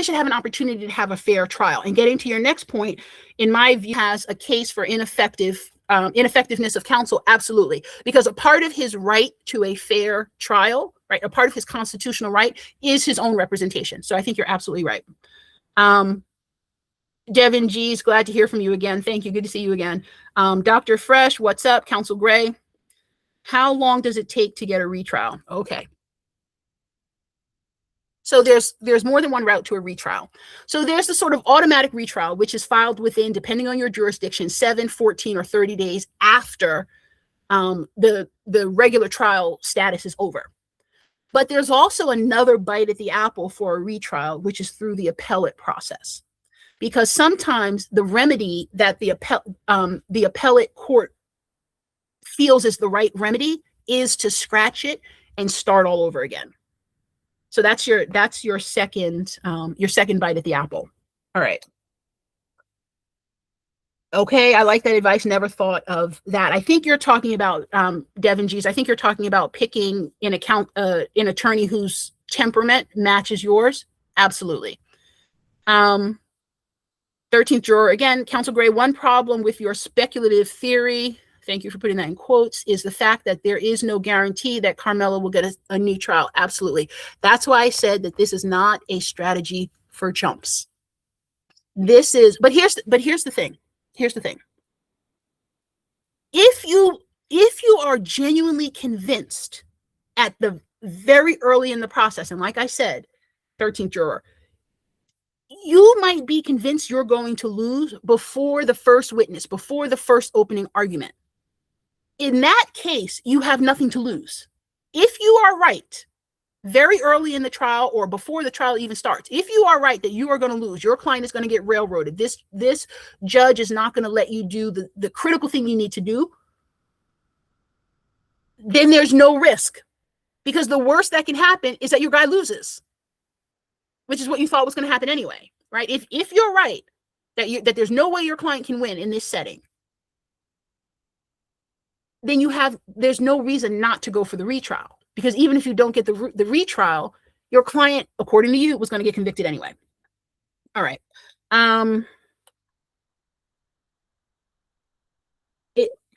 should have an opportunity to have a fair trial. And getting to your next point, in my view, has a case for ineffectiveness of counsel, absolutely. Because a part of his right to a fair trial, right, a part of his constitutional right is his own representation. So I think you're absolutely right. Devin G's, glad to hear from you again. Thank you. Good to see you again. Dr. Fresh, what's up? Counsel Gray, how long does it take to get a retrial? Okay. So there's more than one route to a retrial. So there's the sort of automatic retrial, which is filed within, depending on your jurisdiction, 7, 14, or 30 days after the regular trial status is over. But there's also another bite at the apple for a retrial, which is through the appellate process. Because sometimes the remedy that the appellate court feels is the right remedy is to scratch it and start all over again. So that's your second bite at the apple. All right. Okay, I like that advice. Never thought of that. I think you're talking about Devin G's. I think you're talking about picking an attorney whose temperament matches yours. Absolutely. 13th juror, again, Counsel Gray, one problem with your speculative theory, thank you for putting that in quotes, is the fact that there is no guarantee that Karmelo will get a new trial. Absolutely. That's why I said that this is not a strategy for chumps. This is, but here's the thing. Here's the thing. If you are genuinely convinced at the very early in the process, and like I said, 13th juror, You might be convinced you're going to lose before the first witness, before the first opening argument. In that case, you have nothing to lose. If you are right, very early in the trial or before the trial even starts, if you are right that you are going to lose, your client is going to get railroaded, this judge is not going to let you do the critical thing you need to do, then there's no risk. Because the worst that can happen is that your guy loses, which is what you thought was going to happen anyway, right? If you're right that there's no way your client can win in this setting, then there's no reason not to go for the retrial. Because even if you don't get the retrial, your client, according to you, was going to get convicted anyway. All right.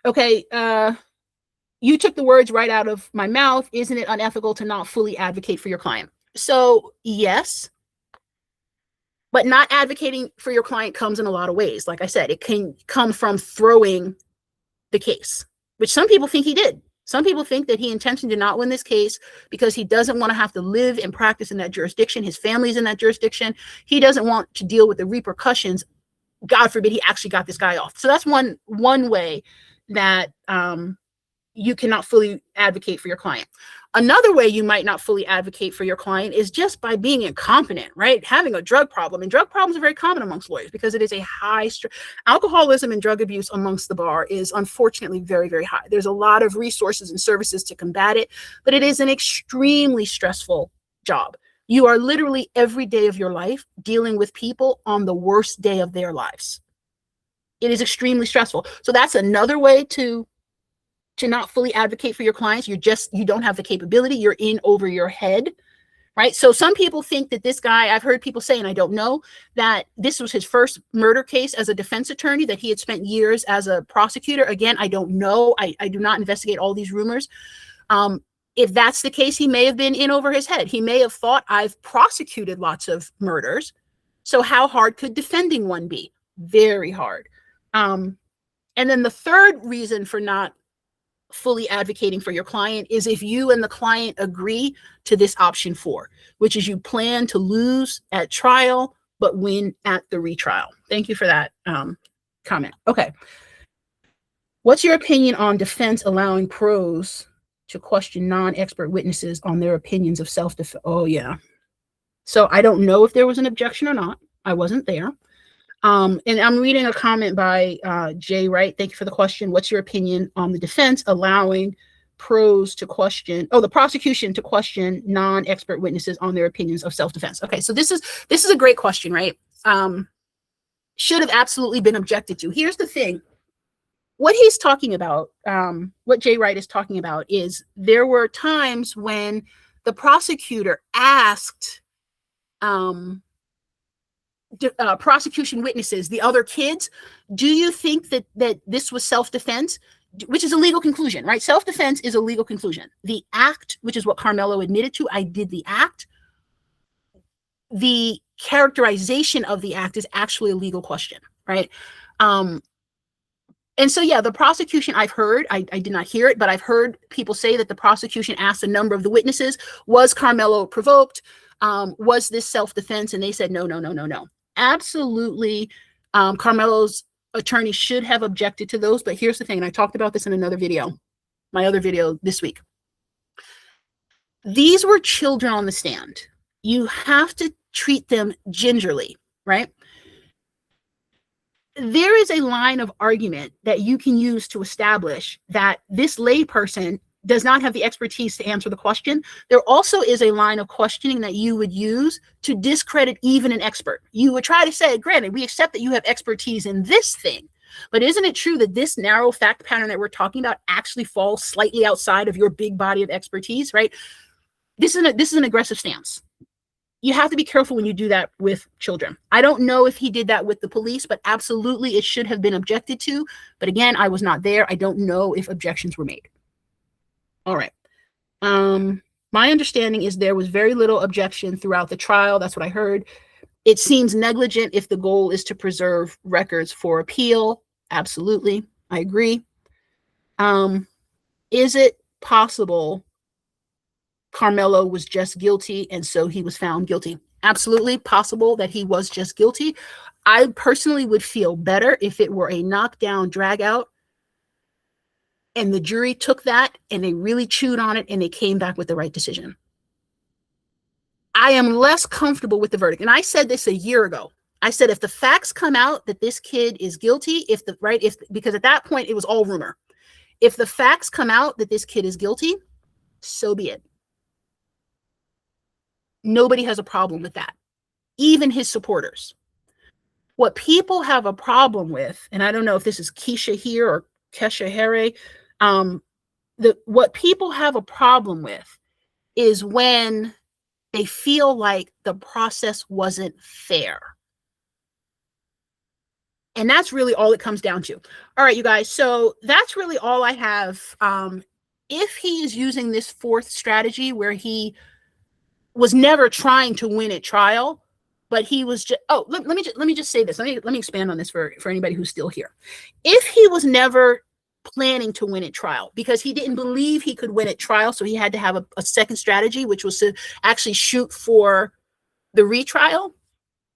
Okay. You took the words right out of my mouth. Isn't it unethical to not fully advocate for your client? So yes, but not advocating for your client comes in a lot of ways. Like I said, it can come from throwing the case, which some people think he did. Some people think that he intentionally did not win this case because he doesn't want to have to live and practice in that jurisdiction. His family's in that jurisdiction. He doesn't want to deal with the repercussions. God forbid he actually got this guy off. So that's one way that you cannot fully advocate for your client. Another way you might not fully advocate for your client is just by being incompetent, right? Having a drug problem. And drug problems are very common amongst lawyers because it is a high alcoholism and drug abuse amongst the bar is unfortunately very, very high. There's a lot of resources and services to combat it, but it is an extremely stressful job. You are literally every day of your life dealing with people on the worst day of their lives. It is extremely stressful. So that's another way to not fully advocate for your clients. You don't have the capability. You're in over your head, right? So some people think that this guy, I've heard people say, and I don't know, that this was his first murder case as a defense attorney, that he had spent years as a prosecutor. Again, I don't know. I do not investigate all these rumors. If that's the case, he may have been in over his head. He may have thought, I've prosecuted lots of murders, so how hard could defending one be? Very hard. And then the third reason for not fully advocating for your client is if you and the client agree to this option 4, which is you plan to lose at trial but win at the retrial. Thank you for that comment. Okay. What's your opinion on defense allowing pros to question non-expert witnesses on their opinions of self-defense? Oh, yeah. So I don't know if there was an objection or not. I wasn't there. And I'm reading a comment by Jay Wright. Thank you for the question. What's your opinion on the defense allowing the prosecution to question non-expert witnesses on their opinions of self-defense? Okay, so this is a great question, right? Should have absolutely been objected to. Here's the thing. What he's talking about, what Jay Wright is talking about, is there were times when the prosecutor asked prosecution witnesses, the other kids, do you think that this was self-defense? Which is a legal conclusion, right? Self-defense is a legal conclusion. The act, which is what Karmelo admitted to, I did the act. The characterization of the act is actually a legal question, right? And so, yeah, the prosecution, I've heard, I did not hear it, but I've heard people say that the prosecution asked a number of the witnesses, was Karmelo provoked? Was this self-defense? And they said, no. Absolutely. Karmelo's attorney should have objected to those. But here's the thing, and I talked about this in another video, my other video this week. These were children on the stand. You have to treat them gingerly, right? There is a line of argument that you can use to establish that this layperson does not have the expertise to answer the question. There also is a line of questioning that you would use to discredit even an expert. You would try to say, granted, we accept that you have expertise in this thing, but isn't it true that this narrow fact pattern that we're talking about actually falls slightly outside of your big body of expertise, right? This is an aggressive stance. You have to be careful when you do that with children. I don't know if he did that with the police, but absolutely it should have been objected to. But again, I was not there. I don't know if objections were made. All right. My understanding is there was very little objection throughout the trial. That's what I heard. It seems negligent if the goal is to preserve records for appeal. Absolutely. I agree. Is it possible Karmelo was just guilty and so he was found guilty? absolutely possible that he was just guilty. I personally would feel better if it were a knockdown, drag out, and the jury took that and they really chewed on it and they came back with the right decision. I am less comfortable with the verdict. And I said this a year ago. I said, if the facts come out that this kid is guilty, because at that point it was all rumor. If the facts come out that this kid is guilty, so be it. Nobody has a problem with that, even his supporters. What people have a problem with, and I don't know if this is Keisha here or Kesha Here, what people have a problem with is when they feel like the process wasn't fair. And that's really all it comes down to. All right, you guys. So that's really all I have. If he is using this fourth strategy where he was never trying to win at trial, but he was just, let me just say this. Let me expand on this for anybody who's still here. If he was never planning to win at trial because he didn't believe he could win at trial, so he had to have a second strategy, which was to actually shoot for the retrial.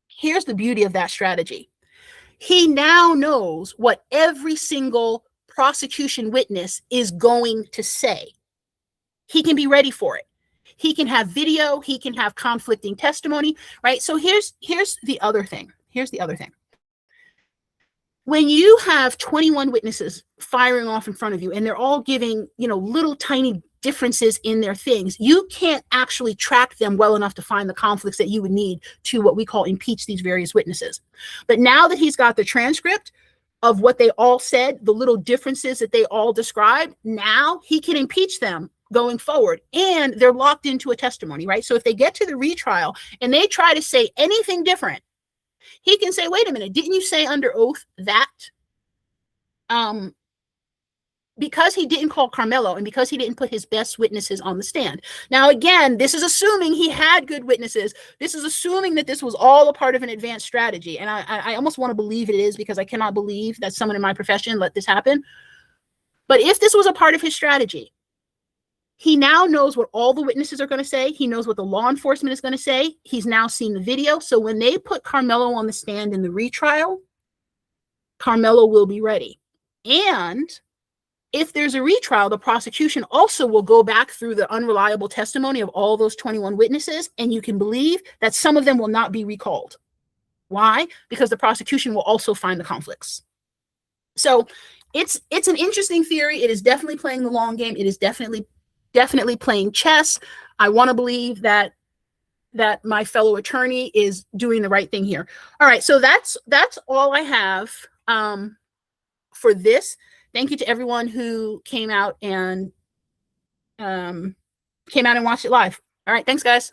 Here's the beauty of that strategy. He now knows what every single prosecution witness is going to say. He can be ready for it. He can have video, he can have conflicting testimony, right? So here's the other thing. Here's the other thing. When you have 21 witnesses firing off in front of you and they're all giving, little tiny differences in their things, you can't actually track them well enough to find the conflicts that you would need to what we call impeach these various witnesses. But now that he's got the transcript of what they all said, the little differences that they all described, now he can impeach them going forward, and they're locked into a testimony, right? So if they get to the retrial and they try to say anything different, he can say, wait a minute, didn't you say under oath that? Because he didn't call Karmelo and because he didn't put his best witnesses on the stand. Now, again, this is assuming he had good witnesses. This is assuming that this was all a part of an advanced strategy. And I almost want to believe it is, because I cannot believe that someone in my profession let this happen. But if this was a part of his strategy, he now knows what all the witnesses are going to say. He knows what the law enforcement is going to say. He's now seen the video. So when they put Karmelo on the stand in the retrial, Karmelo will be ready. And if there's a retrial, the prosecution also will go back through the unreliable testimony of all those 21 witnesses, and you can believe that some of them will not be recalled. Why? Because the prosecution will also find the conflicts. So it's an interesting theory. It is definitely playing the long game. It is definitely playing chess. I want to believe that my fellow attorney is doing the right thing here. All right, so that's all I have for this. Thank you to everyone who came out and watched it live. All right, thanks, guys.